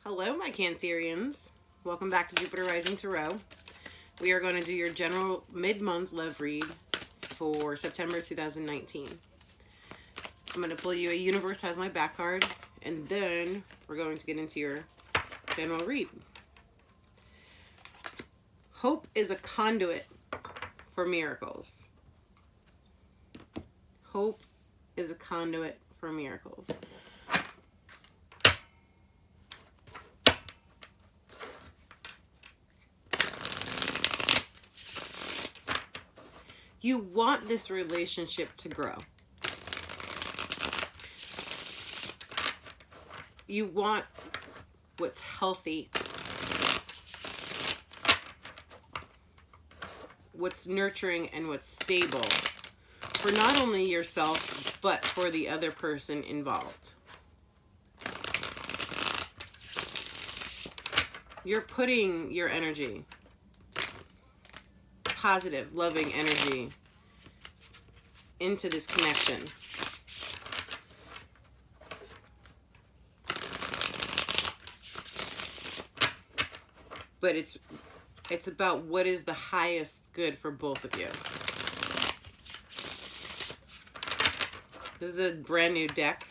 Hello, my Cancerians. Welcome back to Jupiter Rising Tarot. We are going to do your general mid-month love read for September 2019. I'm going to pull you a Universe Has My Back card, and then we're going to get into your general read. Hope is a conduit for miracles. Hope is a conduit for miracles. You want this relationship to grow. You want what's healthy, what's nurturing, and what's stable for not only yourself, but for the other person involved. You're putting your energy, positive, loving energy, into this connection. But it's about what is the highest good for both of you. This is a brand new deck.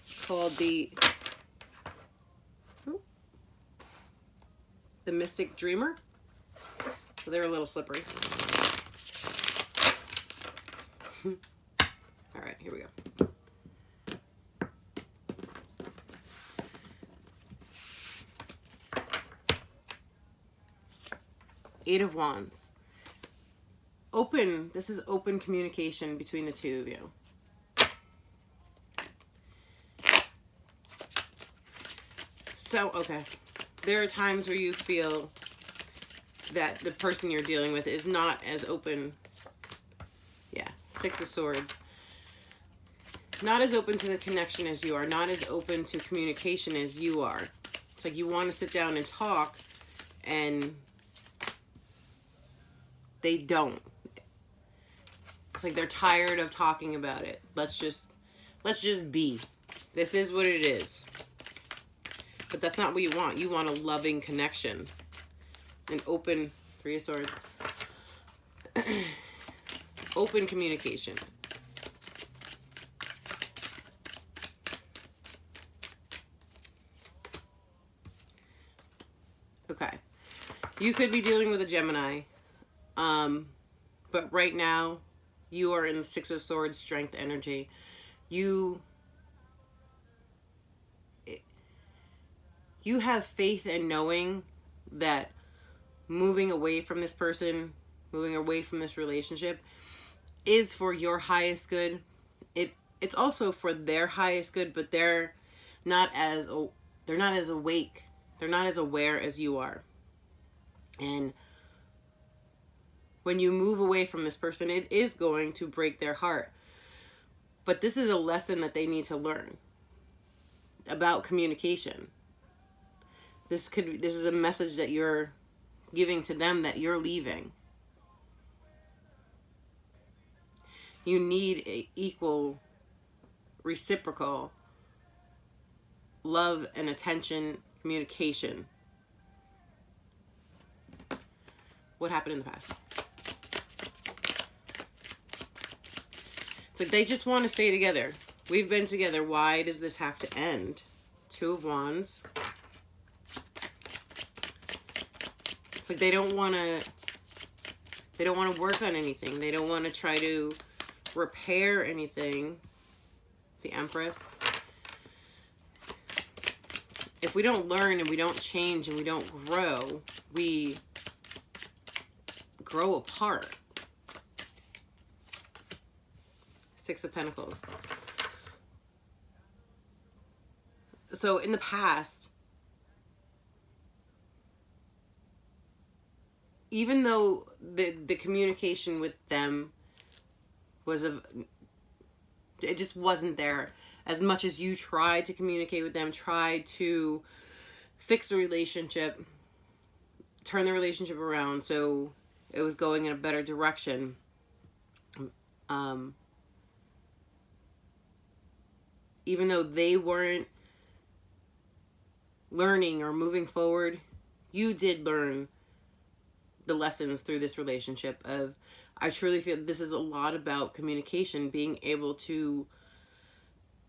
It's called the Mystic Dreamer. So they're a little slippery. All right, here we go. Eight of Wands. Open. This is open communication between the two of you. So, okay. There are times where you feel that the person you're dealing with is not as open. Yeah, Six of Swords. Not as open to the connection as you are. Not as open to communication as you are. It's like you want to sit down and talk, and they don't. It's like they're tired of talking about it. Let's just be. This is what it is. But that's not what you want. You want a loving connection. An open, Three of Swords. Open communication. Okay. You could be dealing with a Gemini. But right now, you are in the Six of Swords strength energy. You have faith in knowing that moving away from this person, moving away from this relationship is for your highest good. It's also for their highest good, but they're not as awake, they're not as aware as you are. And when you move away from this person, it is going to break their heart. But this is a lesson that they need to learn about communication. This is a message that you're giving to them, that you're leaving. You need a equal, reciprocal love and attention, communication. What happened in the past? It's like they just want to stay together. We've been together. Why does this have to end? Two of Wands. It's like they don't want to work on anything. They don't want to try to repair anything. The Empress. If we don't learn and we don't change and we don't grow, we grow apart. Six of Pentacles. So in the past, even though the communication with them it just wasn't there. As much as you tried to communicate with them, tried to fix the relationship, turn the relationship around so it was going in a better direction, even though they weren't learning or moving forward, you did learn the lessons through this relationship of, I truly feel this is a lot about communication, being able to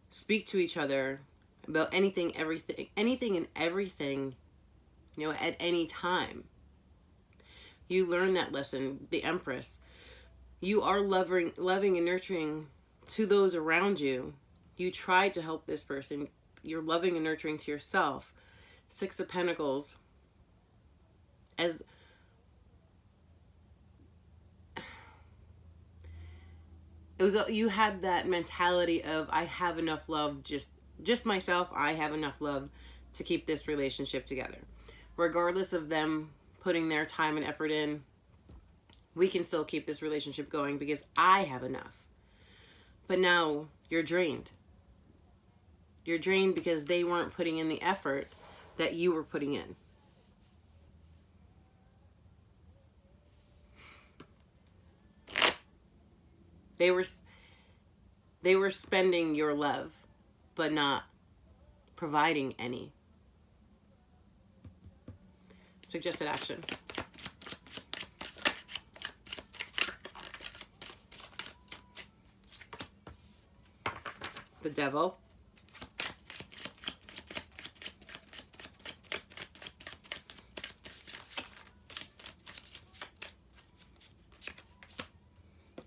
speak to each other about anything and everything, you know, at any time. You learn that lesson, the Empress. You are loving and nurturing to those around you. You try to help this person. You're loving and nurturing to yourself. Six of Pentacles. As it was, you had that mentality of, I have enough love, just myself. I have enough love to keep this relationship together. Regardless of them putting their time and effort in, we can still keep this relationship going because I have enough. But now you're drained. You're drained because they weren't putting in the effort that you were putting in. They were spending your love, but not providing any. Suggested action. The Devil.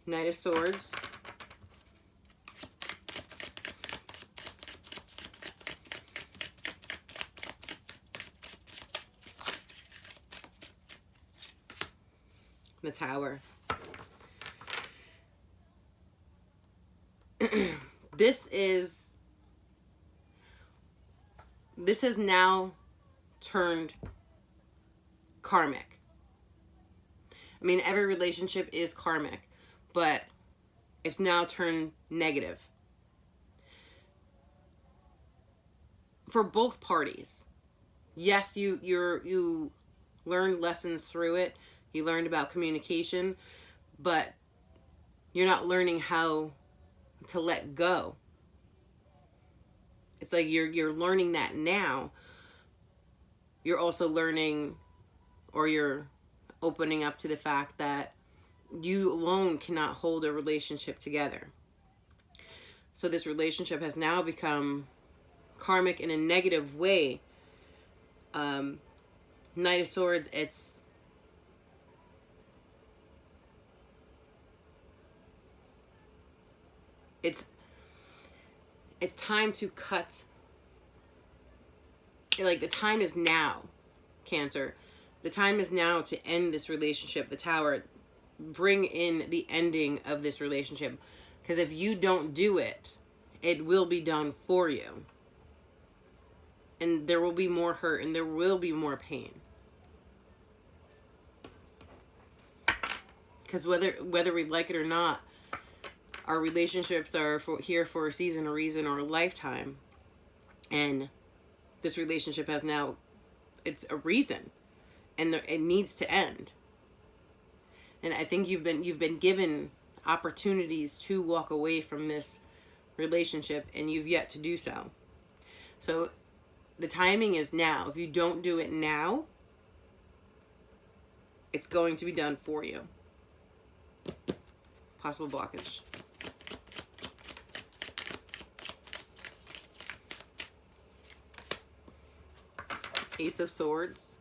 Knight of Swords. The Tower. This has now turned karmic. I mean, every relationship is karmic, but it's now turned negative for both parties. Yes, you learned lessons through it. You learned about communication, but you're not learning how to let go. It's like you're learning that now. You're also learning, or you're opening up to the fact that you alone cannot hold a relationship together. So this relationship has now become karmic in a negative way. Knight of Swords, it's time to cut. Like, the time is now, Cancer. The time is now to end this relationship. The Tower, bring in the ending of this relationship. Because if you don't do it, it will be done for you. And there will be more hurt and there will be more pain. Because whether we like it or not, our relationships are here for a season, a reason, or a lifetime. And this relationship has now, it's a reason. And it needs to end. And I think you've been given opportunities to walk away from this relationship, and you've yet to do so. So the timing is now. If you don't do it now, it's going to be done for you. Possible blockage. Ace of Swords.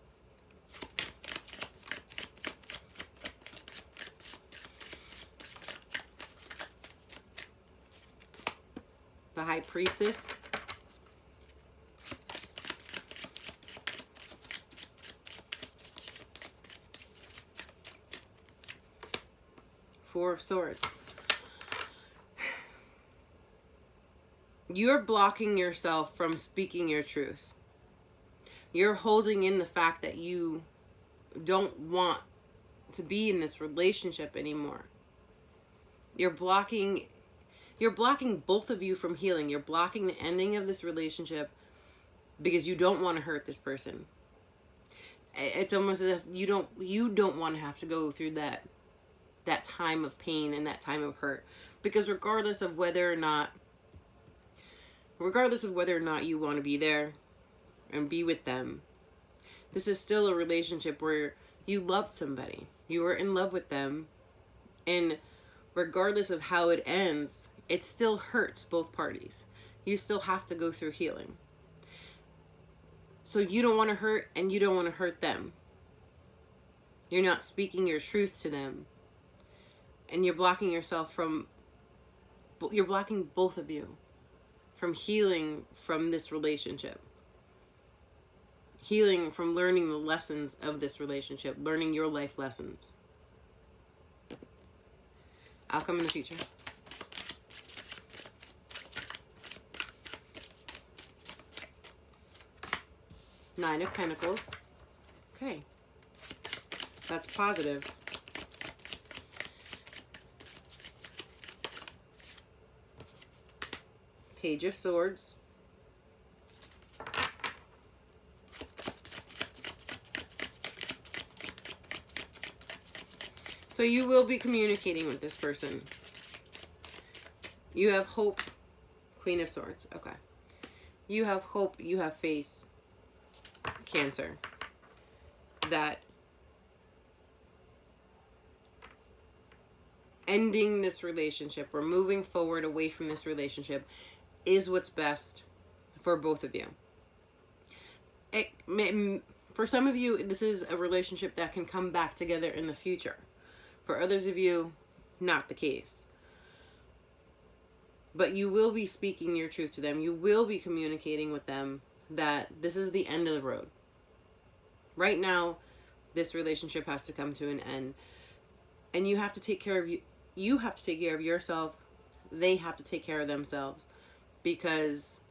The High Priestess. Four of Swords. You're blocking yourself from speaking your truth. You're holding in the fact that you don't want to be in this relationship anymore. You're blocking both of you from healing. You're blocking the ending of this relationship because you don't want to hurt this person. It's almost as if you don't want to have to go through that time of pain and that time of hurt. Because regardless of whether or not you want to be there, and be with them. This is still a relationship where you loved somebody. You were in love with them. And regardless of how it ends, it still hurts both parties. You still have to go through healing. So you don't want to hurt and you don't want to hurt them. You're not speaking your truth to them. And you're blocking yourself from, you're blocking both of you from healing from this relationship. Healing from learning the lessons of this relationship, learning your life lessons. Outcome in the future. Nine of Pentacles. Okay. That's positive. Page of Swords. So you will be communicating with this person. You have hope. Queen of Swords. Okay. You have hope. You have faith. Cancer. That ending this relationship or moving forward away from this relationship is what's best for both of you. For some of you, this is a relationship that can come back together in the future. For others of you, not the case. But you will be speaking your truth to them. You will be communicating with them that this is the end of the road. Right now, this relationship has to come to an end. And you have to take care of you. You have to take care of yourself. They have to take care of themselves. Because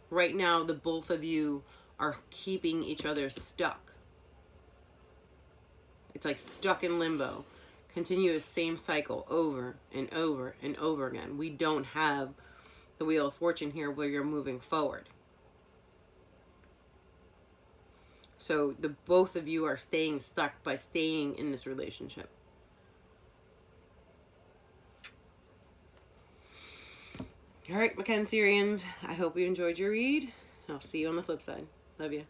right now, the both of you are keeping each other stuck. It's like stuck in limbo. Continuous same cycle over and over and over again. We don't have the Wheel of Fortune here where you're moving forward. So the both of you are staying stuck by staying in this relationship. All right, my Cancerians, I hope you enjoyed your read. I'll see you on the flip side. Love you.